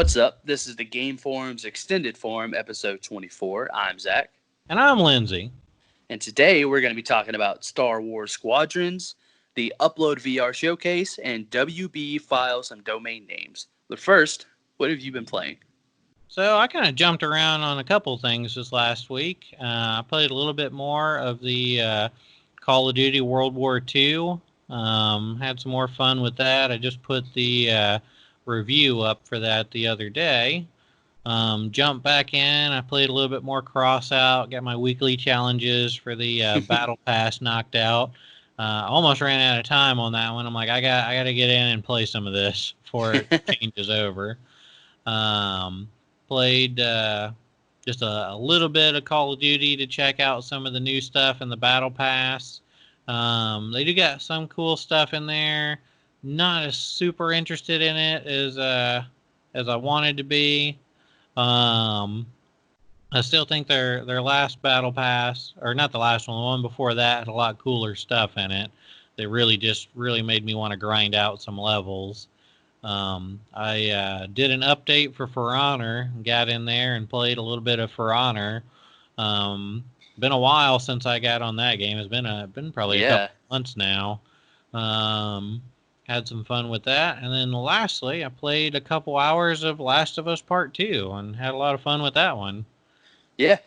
What's up? This is the Game Forums Extended Forum, episode 24. I'm Zach. And I'm Lindsay. And today we're going to be talking about Star Wars Squadrons, the Upload VR Showcase, and WB File some domain names. But first, what have you been playing? So I kind of jumped around on a couple things this last week. I played a little bit more of the Call of Duty World War II. Had some more fun with that. I just put the review up for that the other day. Jumped back in. I played a little bit more cross out. Got my weekly challenges for the Battle Pass knocked out. Almost ran out of time on that one. I'm like, I got to get in and play some of this before it changes over. Played just a little bit of Call of Duty to check out some of the new stuff in the Battle Pass. They do got some cool stuff in there. Not as super interested in it as I wanted to be. I still think their last Battle Pass, or not the last one, the one before that, had a lot cooler stuff in it that really made me want to grind out some levels. I did an update for Honor, got in there and played a little bit of For Honor. Been a while since I got on that game. It's been probably a couple months now. Had some fun with that. And then lastly, I played a couple hours of Last of Us Part 2 and had a lot of fun with that one. Yeah.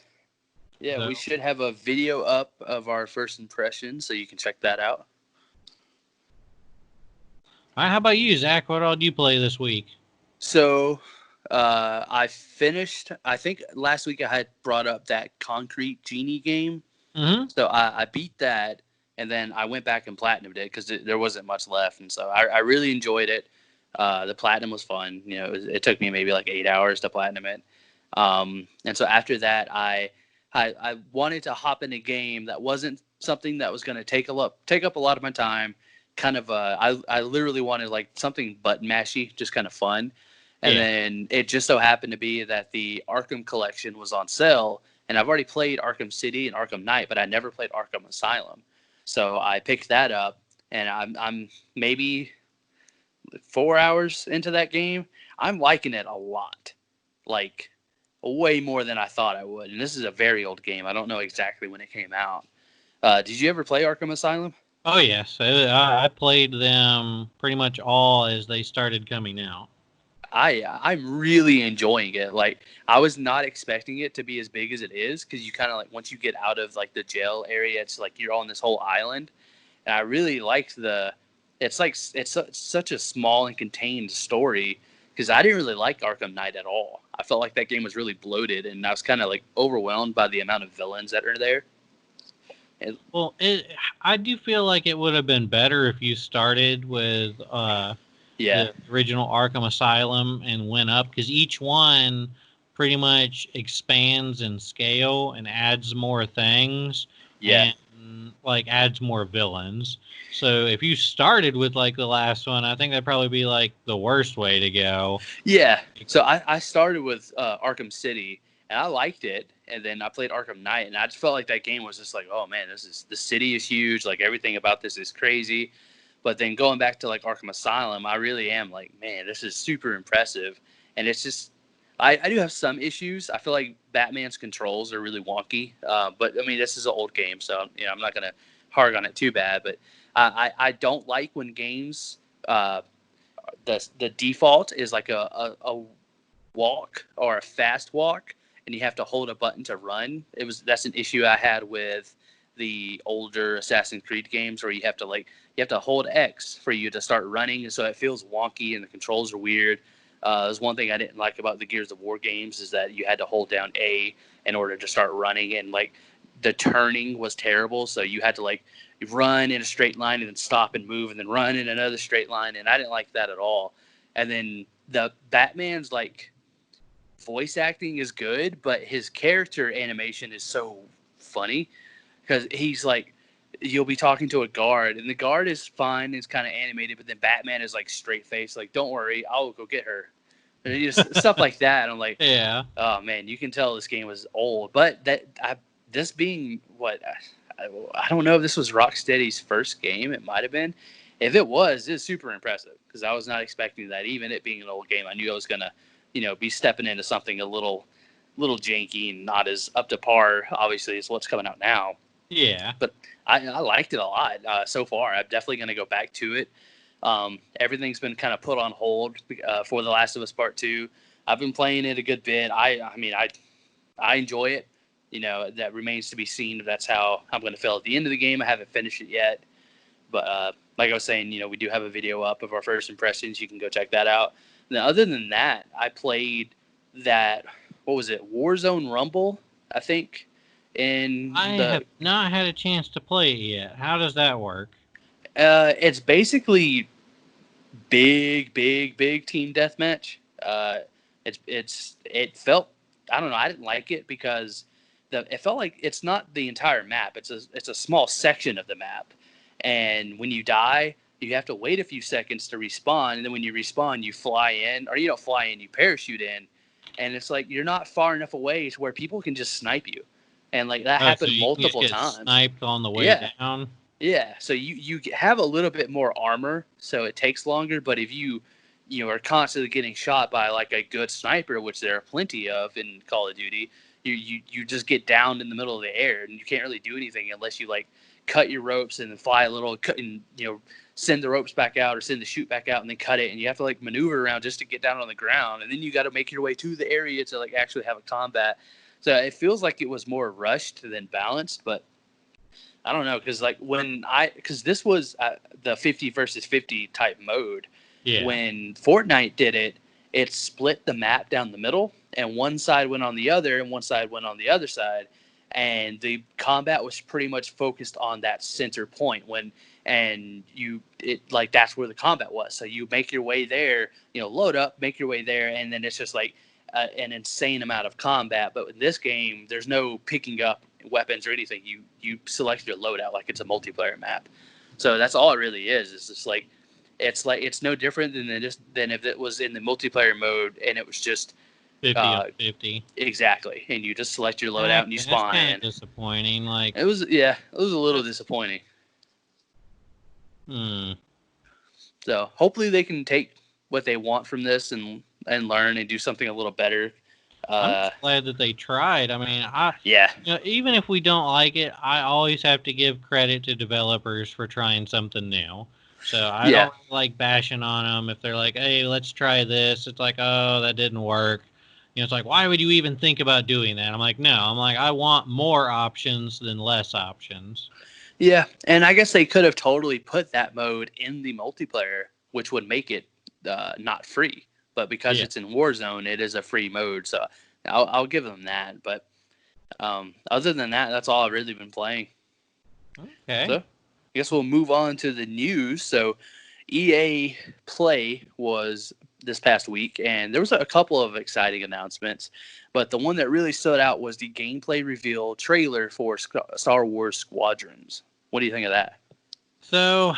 Yeah, so we should have a video up of our first impressions, so you can check that out. All right, how about you, Zach? What all did you play this week? So, I finished, I think last week I had brought up that Concrete Genie game. Mm-hmm. So I beat that. And then I went back and platinumed it because there wasn't much left. And so I really enjoyed it. The platinum was fun. You know, it took me maybe like 8 hours to platinum it. And so after that, I wanted to hop in a game that wasn't something that was going to take up a lot of my time. Kind of, I literally wanted like something button mashy, just kind of fun. And then it just so happened to be that the Arkham collection was on sale. And I've already played Arkham City and Arkham Knight, but I never played Arkham Asylum. So I picked that up, and I'm maybe 4 hours into that game. I'm liking it a lot, like way more than I thought I would. And this is a very old game. I don't know exactly when it came out. Did you ever play Arkham Asylum? Oh, yes. I played them pretty much all as they started coming out. I'm really enjoying it. Like, I was not expecting it to be as big as it is, because you kind of like, once you get out of like the jail area, it's like you're on this whole island. And I really liked it's such a small and contained story, because I didn't really like Arkham Knight at all. I felt like that game was really bloated, and I was kind of like overwhelmed by the amount of villains that are there. I do feel like it would have been better if you started with the original Arkham Asylum and went up, because each one pretty much expands in scale and adds more things. Yeah. And like adds more villains. So if you started with like the last one, I think that'd probably be like the worst way to go. Yeah. So I started with Arkham City, and I liked it. And then I played Arkham Knight, and I just felt like that game was just like, oh man, the city is huge. Like, everything about this is crazy. But then going back to like Arkham Asylum, I really am like, man, this is super impressive. And it's just, I do have some issues. I feel like Batman's controls are really wonky. But I mean, this is an old game, so I'm not gonna harp on it too bad. But I don't like when games the default is like a walk or a fast walk, and you have to hold a button to run. That's an issue I had with the older Assassin's Creed games, where you have to hold X for you to start running, and so it feels wonky and the controls are weird. There's one thing I didn't like about the Gears of War games, is that you had to hold down A in order to start running, and like the turning was terrible, so you had to like run in a straight line and then stop and move and then run in another straight line, and I didn't like that at all. And then the Batman's like voice acting is good, but his character animation is so funny, because he's like, you'll be talking to a guard, and the guard is fine, it's kind of animated, but then Batman is like straight face, like, don't worry, I'll go get her. And just stuff like that. And I'm like, yeah, oh man, you can tell this game was old. But this being what, I don't know if this was Rocksteady's first game. It might have been. If it was, it's super impressive, because I was not expecting that. Even it being an old game, I knew I was gonna be stepping into something a little janky and not as up to par, obviously, as what's coming out now. Yeah. But I liked it a lot so far. I'm definitely going to go back to it. Everything's been kind of put on hold for The Last of Us Part 2. I've been playing it a good bit. I mean, I enjoy it. That remains to be seen if that's how I'm going to feel at the end of the game. I haven't finished it yet. But like I was saying, we do have a video up of our first impressions. You can go check that out. Now, other than that, I played that, what was it, Warzone Rumble, I think. I have not had a chance to play it yet. How does that work? It's basically big team deathmatch. It felt, I don't know, I didn't like it because it felt like it's not the entire map. It's a small section of the map, and when you die, you have to wait a few seconds to respawn, and then when you respawn, you fly in, or you don't fly in, you parachute in, and it's like you're not far enough away to where people can just snipe you, and like that happened so you multiple can just times. get sniped on the way down. Yeah, so you have a little bit more armor, so it takes longer. But if you are constantly getting shot by like a good sniper, which there are plenty of in Call of Duty, you just get down in the middle of the air, and you can't really do anything unless you like cut your ropes and then fly a little, and send the ropes back out or send the chute back out and then cut it, and you have to like maneuver around just to get down on the ground, and then you got to make your way to the area to like actually have a combat. So it feels like it was more rushed than balanced, but I don't know, because like because this was the 50 versus 50 type mode. Yeah. When Fortnite did it, it split the map down the middle, and one side went on the other, and one side went on the other side, and the combat was pretty much focused on that center point. That's where the combat was. So you make your way there, load up, make your way there, and then it's just like an insane amount of combat. But in this game, there's no picking up weapons or anything. You select your loadout like it's a multiplayer map. So that's all it really is. It's just like it's no different than if it was in the multiplayer mode and it was just 50 on 50. Exactly. And you just select your loadout and you spawn that's in. Kind of disappointing. Like it was a little disappointing. So hopefully they can take what they want from this and learn and do something a little better. I'm glad that they tried. I mean, even if we don't like it, I always have to give credit to developers for trying something new. So I don't like bashing on them if they're like, "Hey, let's try this." It's like, "Oh, that didn't work." It's like, why would you even think about doing that? I'm like, no. I'm like, I want more options than less options. Yeah, and I guess they could have totally put that mode in the multiplayer, which would make it not free. But because it's in Warzone, it is a free mode, so I'll give them that. But other than that, that's all I've really been playing. Okay. So I guess we'll move on to the news. So EA Play was this past week, and there was a couple of exciting announcements. But the one that really stood out was the gameplay reveal trailer for Star Wars Squadrons. What do you think of that? So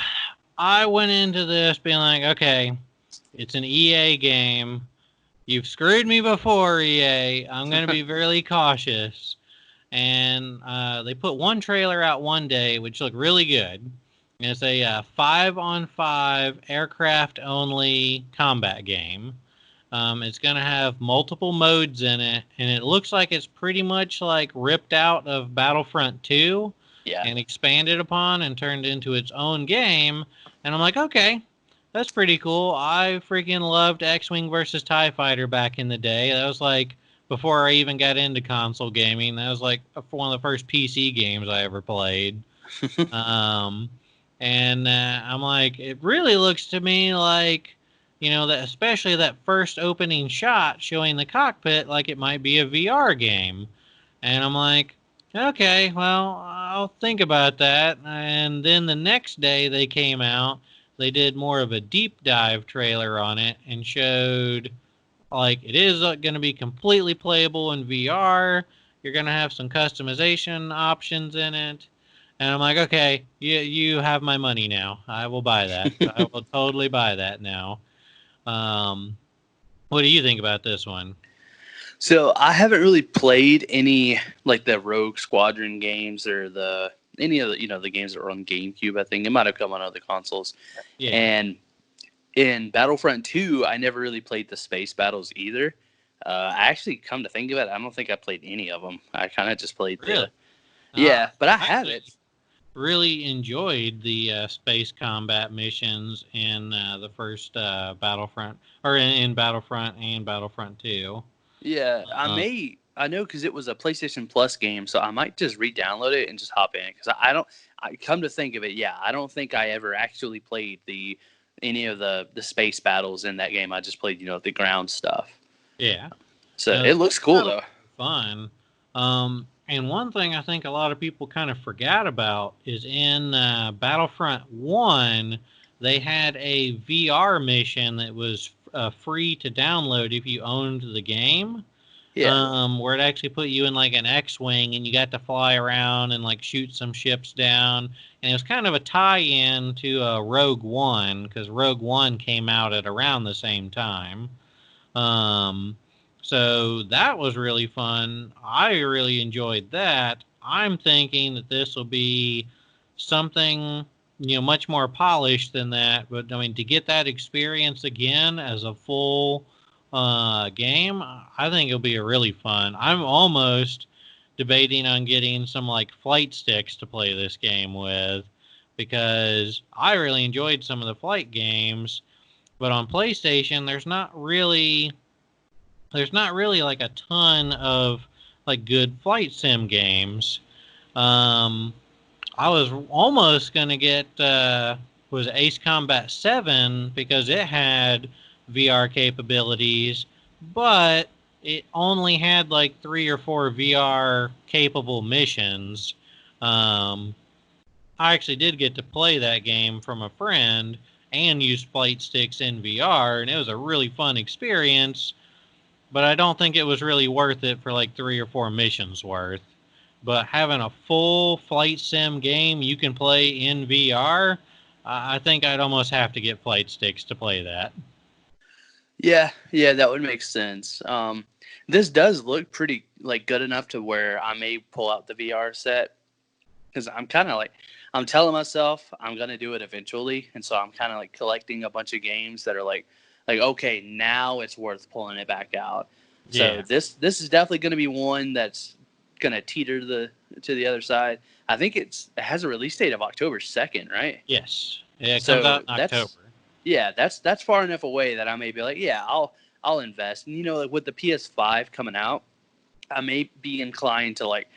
I went into this being like, okay, it's an EA game. You've screwed me before, EA. I'm going to be really cautious. And they put one trailer out one day, which looked really good. And it's a 5-on-5 aircraft-only combat game. It's going to have multiple modes in it, and it looks like it's pretty much like ripped out of Battlefront 2 and expanded upon and turned into its own game. And I'm like, okay, that's pretty cool. I freaking loved X-Wing versus TIE Fighter back in the day. That was like before I even got into console gaming. That was like one of the first PC games I ever played. And I'm like, it really looks to me like, that especially that first opening shot showing the cockpit like it might be a VR game. And I'm like, okay, well, I'll think about that. And then the next day they came out, they did more of a deep dive trailer on it and showed like it is going to be completely playable in VR. You're going to have some customization options in it. And I'm like, okay, you have my money now. I will buy that. I will totally buy that now. What do you think about this one? So I haven't really played any like the Rogue Squadron games or any of the the games that were on GameCube. I think it might have come on other consoles. Yeah. And In Battlefront 2, I never really played the space battles either. I actually, come to think of it, I don't think I played any of them. I kind of just played Really? the. Yeah, but I I have it. actually really enjoyed the space combat missions in the first Battlefront, or in Battlefront and Battlefront 2. Yeah, Uh, I know because it was a PlayStation Plus game, so I might just re-download it and just hop in. Because I don't. I come to think of it, yeah, I don't think I ever actually played any of the space battles in that game. I just played, the ground stuff. yeah. So The it looks space cool battles though. are fun. And one thing I think a lot of people kind of forgot about is in Battlefront 1, they had a VR mission that was free to download if you owned the game. Yeah. Where it actually put you in like an X-wing and you got to fly around and like shoot some ships down. And it was kind of a tie-in to Rogue One because Rogue One came out at around the same time. Um, so that was really fun. I really enjoyed that. I'm thinking that this will be something, much more polished than that. But I mean, to get that experience again as a full game, I think it'll be really fun. I'm almost debating on getting some like flight sticks to play this game with because I really enjoyed some of the flight games. But on PlayStation, there's not really like a ton of like good flight sim games. Um, I was almost gonna get was Ace Combat 7 because it had VR capabilities, but it only had like 3 or 4 VR capable missions. Um, I actually did get to play that game from a friend and use flight sticks in VR, and it was a really fun experience. But I don't think it was really worth it for like 3 or 4 missions worth. But having a full flight sim game you can play in VR, I think I'd almost have to get flight sticks to play that. Yeah, yeah, that would make sense. This does look pretty like good enough to where I may pull out the VR set because I'm kind of like I'm telling myself I'm gonna do it eventually, and so I'm kind of like collecting a bunch of games that are like okay, now it's worth pulling it back out. So Yeah. this is definitely gonna be one that's gonna teeter to the other side. I think it has a release date of October 2nd, right? Yes. Yeah, it comes out So in October. that's far enough away that I may be like, yeah, I'll invest. And like with the PS5 coming out, I may be inclined to like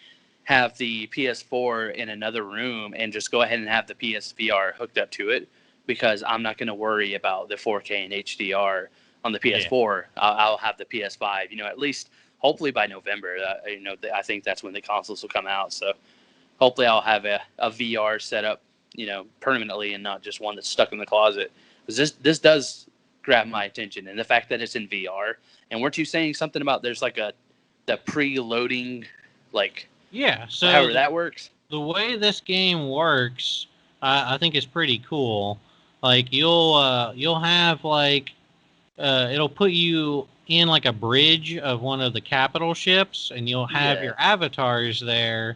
have the PS4 in another room and just go ahead and have the PSVR hooked up to it because I'm not going to worry about the 4K and HDR on the Yeah. PS4. I'll have the PS5, at least hopefully by November. I think that's when the consoles will come out. So hopefully I'll have a VR setup, permanently and not just one that's stuck in the closet. Because this does grab my attention, and the fact that it's in VR. And weren't you saying something about there's like the preloading, like Yeah. So however that works? the way this game works, I think is pretty cool. Like you'll have like it'll put you in like a bridge of one of the capital ships, and you'll have Yeah, your avatars there,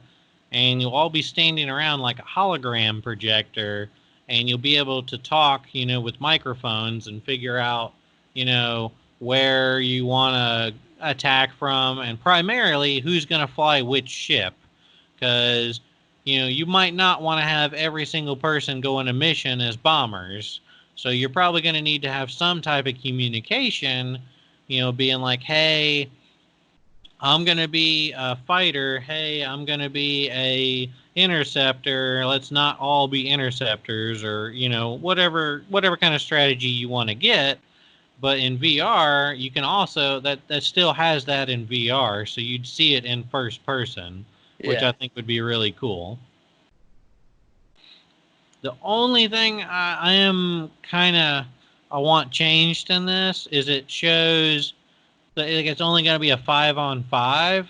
and you'll all be standing around like a hologram projector, and you'll be able to talk, with microphones and figure out, you know, where you want to attack from, and primarily who's going to fly which ship, because you might not want to have every single person go on a mission as bombers. So you're probably going to need to have some type of communication, being like, hey, I'm going to be a fighter. Hey, I'm going to be a interceptor. Let's not all be interceptors, or, whatever kind of strategy you want to get. But in VR, you can also that still has that in VR, so you'd see it in first person, which yeah, I think would be really cool. The only thing I am kind of I want changed in this is it shows that like, it's only going to be a 5-on-5.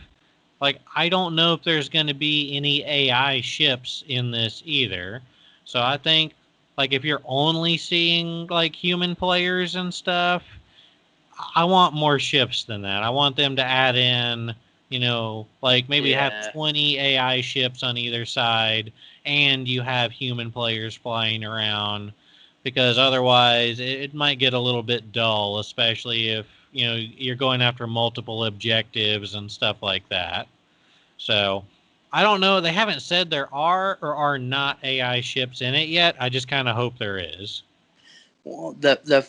Like I don't know if there's going to be any AI ships in this either. So I think like if you're only seeing like human players and stuff, I want more ships than that. I want them to add in, like maybe have yeah, 20 AI ships on either side, and you have human players flying around. because otherwise it might get a little bit dull, especially if you're going after multiple objectives and stuff like that. So I don't know. They haven't said there are or are not AI ships in it yet. I just kind of hope there is. Well, the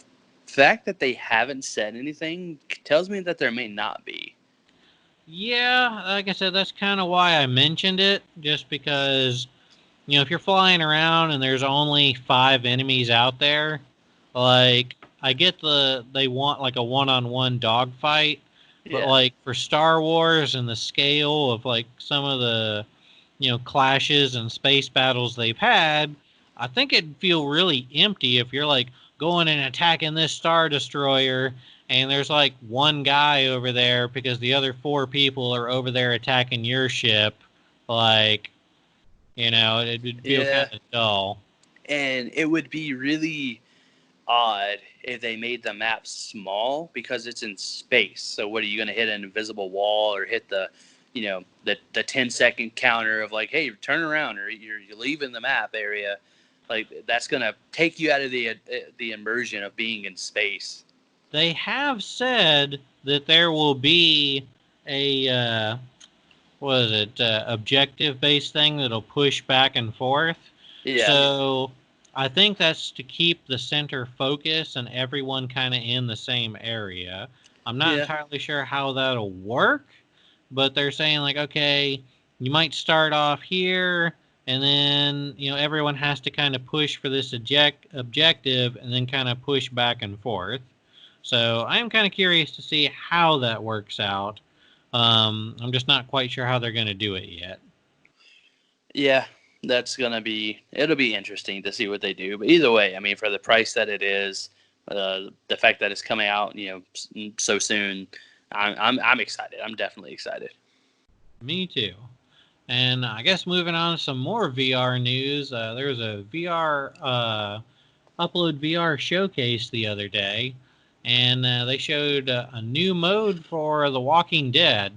fact that they haven't said anything tells me that there may not be. Yeah, like I said, that's kind of why I mentioned it, just because, if you're flying around and there's only 5 enemies out there, like, I get they want like a one-on-one dogfight, but Yeah. like for Star Wars and the scale of like some of the, clashes and space battles they've had, I think it'd feel really empty if you're like going and attacking this Star Destroyer and there's like one guy over there because the other 4 people are over there attacking your ship. Like, it would feel kind Yeah. of dull. And it would be really odd if they made the map small because it's in space. So what are you going to hit an invisible wall or hit the 10-second counter of like, hey, turn around or you're leaving the map area? Like that's going to take you out of the immersion of being in space. They have said that there will be a what is it, objective based thing that'll push back and forth. Yeah. So I think that's to keep the center focus and everyone kind of in the same area. I'm not Yeah. entirely sure how that'll work, but they're saying like, okay, you might start off here, and then everyone has to kind of push for this objective, and then kind of push back and forth. So I am kind of curious to see how that works out. I'm just not quite sure how they're going to do it yet. Yeah, it'll be interesting to see what they do. But either way, I mean, for the price that it is, the fact that it's coming out, so soon, I'm excited. I'm definitely excited. Me too. And I guess moving on to some more VR news, there was a VR Upload VR showcase the other day, and they showed a new mode for The Walking Dead.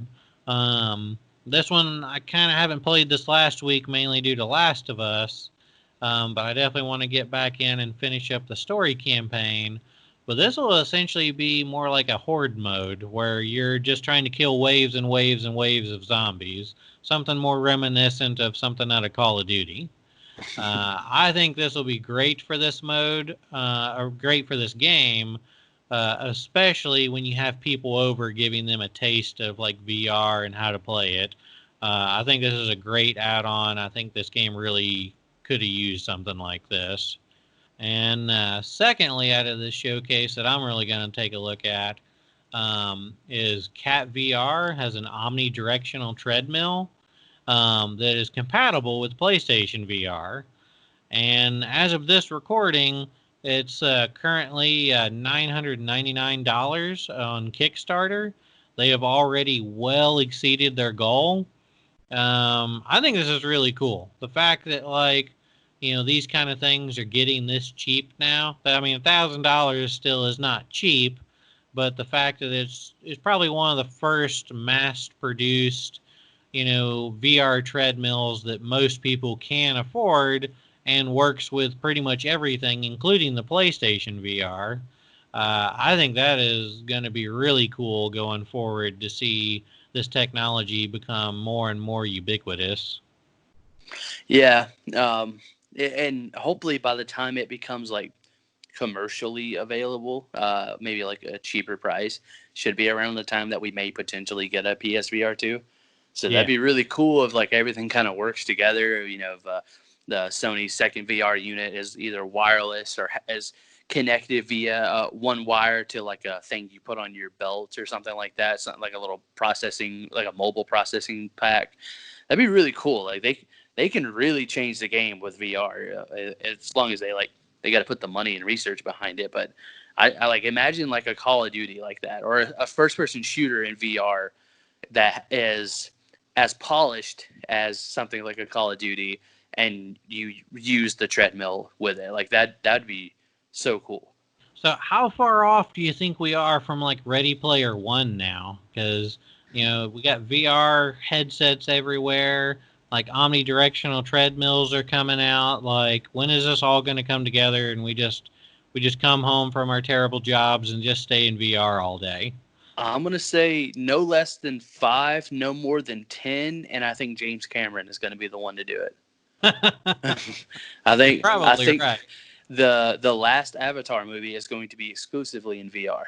This one I kind of haven't played this last week, mainly due to Last of Us, but I definitely want to get back in and finish up the story campaign. But this will essentially be more like a horde mode, where you're just trying to kill waves and waves and waves of zombies. Something more reminiscent of something out of Call of Duty. I think this will be great for this mode, or great for this game, especially when you have people over giving them a taste of like VR and how to play it. I think this is a great add-on. I think this game really could have used something like this. And secondly, out of this showcase that I'm really going to take a look at is KatVR has an omni directional treadmill that is compatible with PlayStation VR. And as of this recording, it's currently $999 on Kickstarter. They have already well exceeded their goal. I think this is really cool. The fact that these kind of things are getting this cheap now. I mean, $1,000 still is not cheap, but the fact that it's probably one of the first mass-produced VR treadmills that most people can afford and works with pretty much everything, including the PlayStation VR. I think that is going to be really cool going forward to see this technology become more and more ubiquitous. Yeah, and hopefully by the time it becomes like commercially available, maybe like a cheaper price, should be around the time that we may potentially get a PSVR 2. So Yeah. that'd be really cool if like everything kind of works together. If the Sony second VR unit is either wireless or is connected via one wire to like a thing you put on your belt or something like that. Something like a little processing, like a mobile processing pack. That'd be really cool. Like they can really change the game with VR as long as they got to put the money and research behind it. But I like imagine like a Call of Duty like that or a first person shooter in VR that is as polished as something like a Call of Duty, and you use the treadmill with it. Like that'd be so cool. So how far off do you think we are from like Ready Player One now? Because we got VR headsets everywhere. Like omnidirectional treadmills are coming out. Like when is this all going to come together and we just we just come home from our terrible jobs and just stay in VR all day? I'm gonna say no less than 5, no more than 10, and I think James Cameron is gonna be the one to do it. You're I probably think right. the last Avatar movie is going to be exclusively in VR.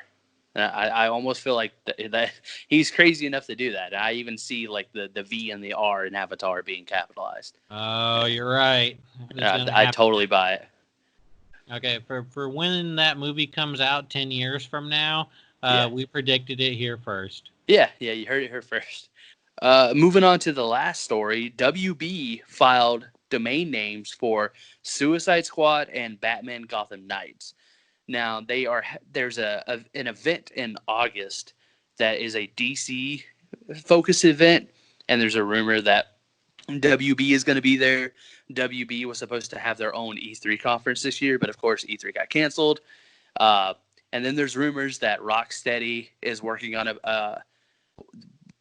I almost feel like that he's crazy enough to do that. I even see like the V and the R in Avatar being capitalized. Oh, you're right. It's gonna I happen. totally buy it. Okay, for when that movie comes out 10 years from now, Yeah, we predicted it here first. yeah. You heard it here first. Moving on to the last story, WB filed domain names for Suicide Squad and Batman Gotham Knights. Now there's an event in August that is a DC focused event, and there's a rumor that WB is going to be there. WB was supposed to have their own E3 conference this year, but of course E3 got canceled. Uh, and then there's rumors that Rocksteady is working on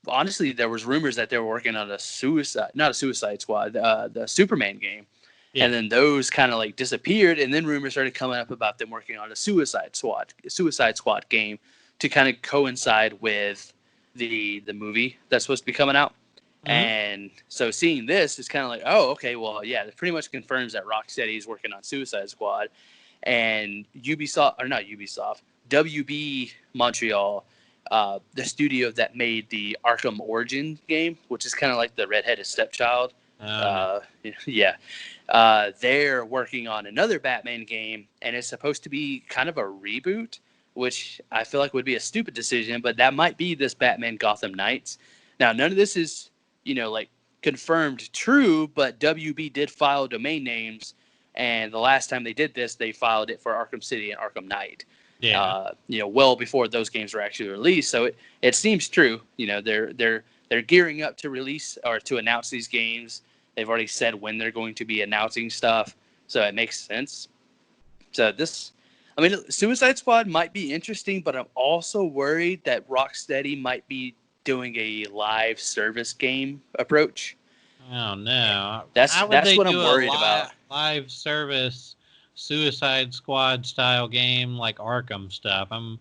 honestly, there was rumors that they were working on not a Suicide Squad, the Superman game. Yeah. And then those kind of like disappeared, and then rumors started coming up about them working on a Suicide Squad game to kind of coincide with the movie that's supposed to be coming out. Mm-hmm. And so seeing this is kind of like, oh, okay, well, yeah, it pretty much confirms that Rocksteady is working on Suicide Squad, and WB Montreal, the studio that made the Arkham Origin game, which is kind of like the redheaded stepchild. No. Yeah, they're working on another Batman game, and it's supposed to be kind of a reboot, which I feel like would be a stupid decision, but that might be this Batman Gotham Knights. Now, none of this is, like confirmed true, but WB did file domain names, and the last time they did this, they filed it for Arkham City and Arkham Knight. Yeah. Well before those games were actually released. So it seems true. They're gearing up to release or to announce these games. They've already said when they're going to be announcing stuff, so it makes sense. So Suicide Squad might be interesting, but I'm also worried that Rocksteady might be doing a live service game approach. Oh no! That's How would they what I'm do a worried about. live service Suicide Squad style game like Arkham stuff? I'm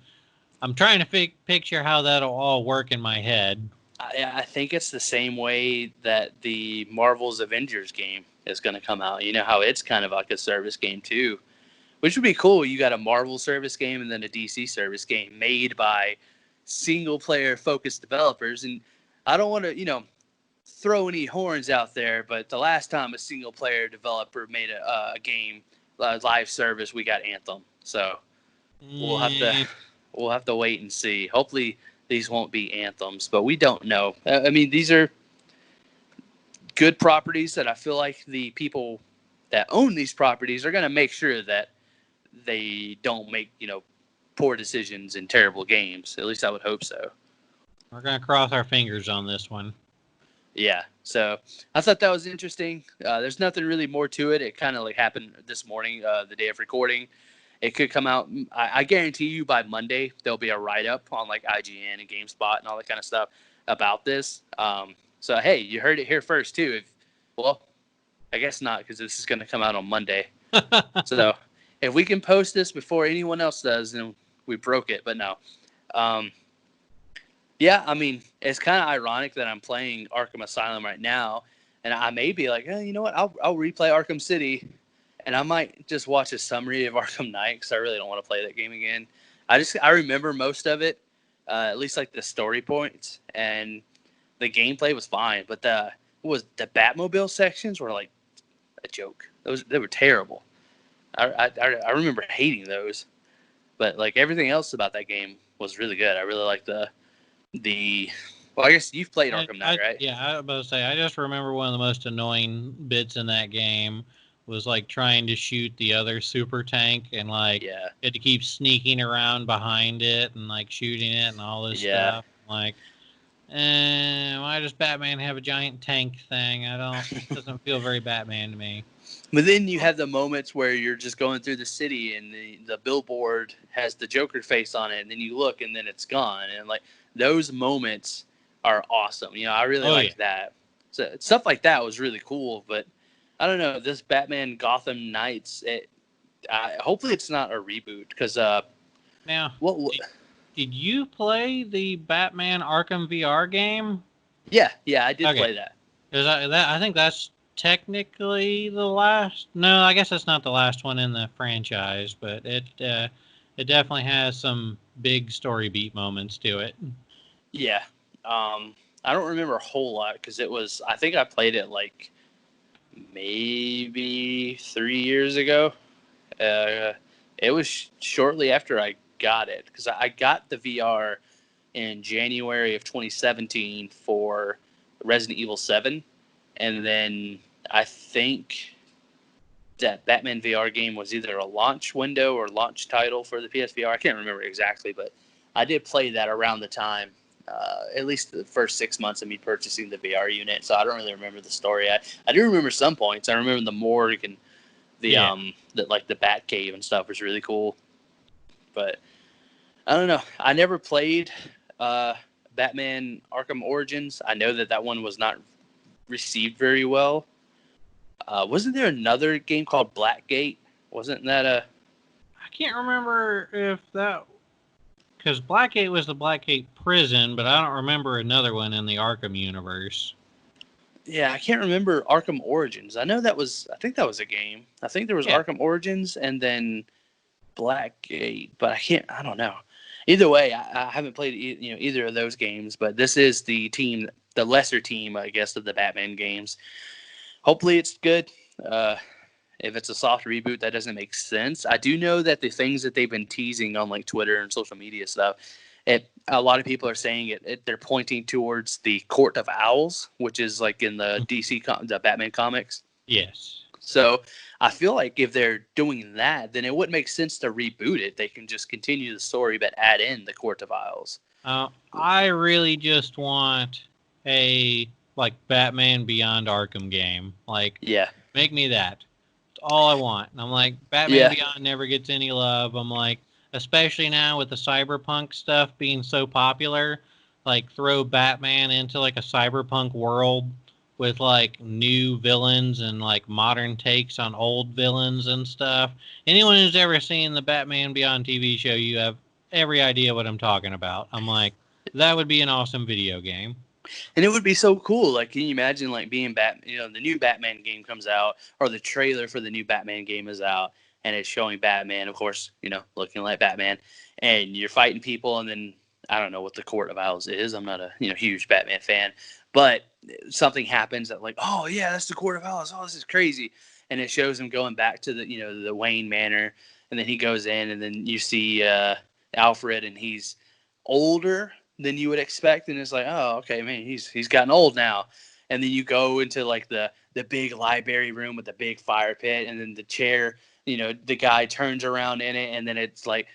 trying to picture how that'll all work in my head. I think it's the same way that the Marvel's Avengers game is going to come out. You know how it's kind of like a service game too, which would be cool. You got a Marvel service game and then a DC service game made by single player focused developers. And I don't want to, throw any horns out there, but the last time a single player developer made a game live service, we got Anthem. So we'll have to wait and see. Hopefully these won't be anthems, but we don't know. These are good properties that I feel like the people that own these properties are going to make sure that they don't make, poor decisions in terrible games. At least I would hope so. We're gonna cross our fingers on this one. Yeah. So I thought that was interesting. There's nothing really more to it. It kind of like happened this morning, the day of recording. It could come out. I guarantee you by Monday there'll be a write up on like IGN and GameSpot and all that kind of stuff about this. So hey, you heard it here first too. I guess not because this is going to come out on Monday. So if we can post this before anyone else does, then we broke it. But no. Yeah, it's kind of ironic that I'm playing Arkham Asylum right now, and I may be like, you know what? I'll replay Arkham City. And I might just watch a summary of Arkham Knight because I really don't want to play that game again. I remember most of it, at least like the story points, and the gameplay was fine. But the Batmobile sections were like a joke. They were terrible. I remember hating those. But like everything else about that game was really good. I really like the. Well, I guess you've played Arkham Knight, right? Yeah, I was about to say. I just remember one of the most annoying bits in that game was like trying to shoot the other super tank and like you had to keep sneaking around behind it and like shooting it and all this stuff. Like, why does Batman have a giant tank thing? It doesn't feel very Batman to me. But then you have the moments where you're just going through the city and the billboard has the Joker face on it, and then you look and then it's gone. And like those moments are awesome. I really like that. So stuff like that was really cool, but I don't know, this Batman Gotham Knights, hopefully it's not a reboot because Now, what? did you play the Batman Arkham VR game? Yeah, I did Okay, play that. because I think that's technically the last. No, I guess that's not the last one in the franchise, but it definitely has some big story beat moments to it. Yeah. I don't remember a whole lot because I think I played it like maybe 3 years ago. Uh, it was shortly after I got it because I got the VR in January of 2017 for Resident Evil 7. And then I think that Batman VR game was either a launch window or launch title for the PSVR. I can't remember exactly, but I did play that around the time, at least the first 6 months of me purchasing the VR unit. So I don't really remember the story. I do remember some points. I remember the morgue and Yeah. the Bat Cave and stuff was really cool. But I don't know. I never played uh, Batman Arkham Origins. I know that one was not received very well. Wasn't there another game called Blackgate? Wasn't that a? I can't remember if that because Blackgate was the Blackgate prison, but I don't remember another one in the Arkham universe. Yeah, I can't remember Arkham Origins. I know that was. I think that was a game. I think there was Yeah. Arkham Origins and then Blackgate, but I can't. I don't know. Either way, I haven't played either of those games. But this is the team, the lesser team, I guess, of the Batman games. Hopefully, it's good. If it's a soft reboot, that doesn't make sense. I do know that the things that they've been teasing on like Twitter and social media stuff, a lot of people are saying they're pointing towards the Court of Owls, which is like in the the Batman comics. Yes. So I feel like if they're doing that, then it wouldn't make sense to reboot it. They can just continue the story, but add in the Court of Owls. I really just want a like Batman Beyond Arkham game. Like, Yeah. make me that. That's all I want. And I'm like, Batman Beyond never gets any love. I'm like, especially now with the cyberpunk stuff being so popular, like throw Batman into like a cyberpunk world with like new villains and like modern takes on old villains and stuff. Anyone who's ever seen the Batman Beyond TV show, you have every idea what I'm talking about. I'm like, that would be an awesome video game. And it would be so cool. Like, can you imagine like being the new Batman game comes out, or the trailer for the new Batman game is out, and it's showing Batman, of course, looking like Batman, and you're fighting people, and then I don't know what the Court of Owls is. I'm not a huge Batman fan, but something happens that like, oh yeah, that's the Court of Owls. Oh, this is crazy, and it shows him going back to the Wayne Manor, and then he goes in, and then you see Alfred, and he's older than you would expect, and it's like, oh, okay, man, he's gotten old now. And then you go into like the big library room with the big fire pit, and then the chair, the guy turns around in it, and then it's like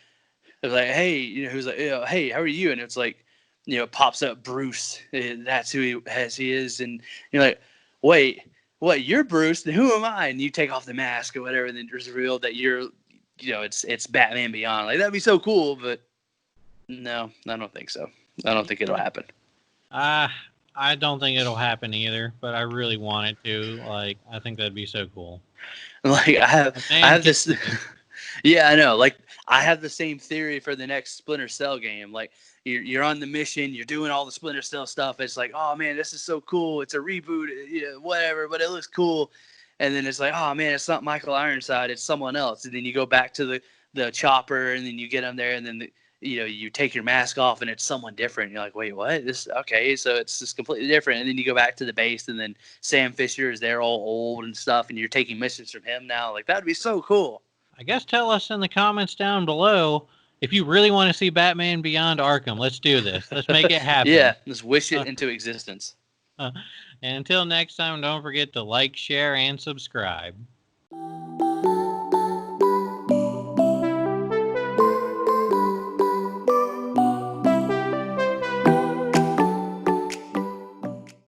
hey, who's like, hey, how are you? And it's like, it pops up Bruce. That's who he is, and you're like, wait, what? You're Bruce? Then who am I? And you take off the mask or whatever, and then it's revealed that you're, it's Batman Beyond. Like, that'd be so cool, but no, I don't think so. I don't think it'll happen. I don't think it'll happen either, but I really want it to. Like, I think that'd be so cool. Like, I have this. Yeah, I know. Like, I have the same theory for the next Splinter Cell game. Like, you're on the mission, you're doing all the Splinter Cell stuff. It's like, oh man, this is so cool. It's a reboot, whatever, but it looks cool. And then it's like, oh man, it's not Michael Ironside, it's someone else. And then you go back to the chopper, and then you get them there, and then you take your mask off, and it's someone different. You're like, wait, what? Okay, so it's just completely different. And then you go back to the base, and then Sam Fisher is there all old and stuff, and you're taking missions from him now. Like, that'd be so cool. I guess tell us in the comments down below if you really want to see Batman Beyond Arkham. Let's do this. Let's make it happen. Yeah, let's wish it into existence. And until next time, don't forget to like, share, and subscribe.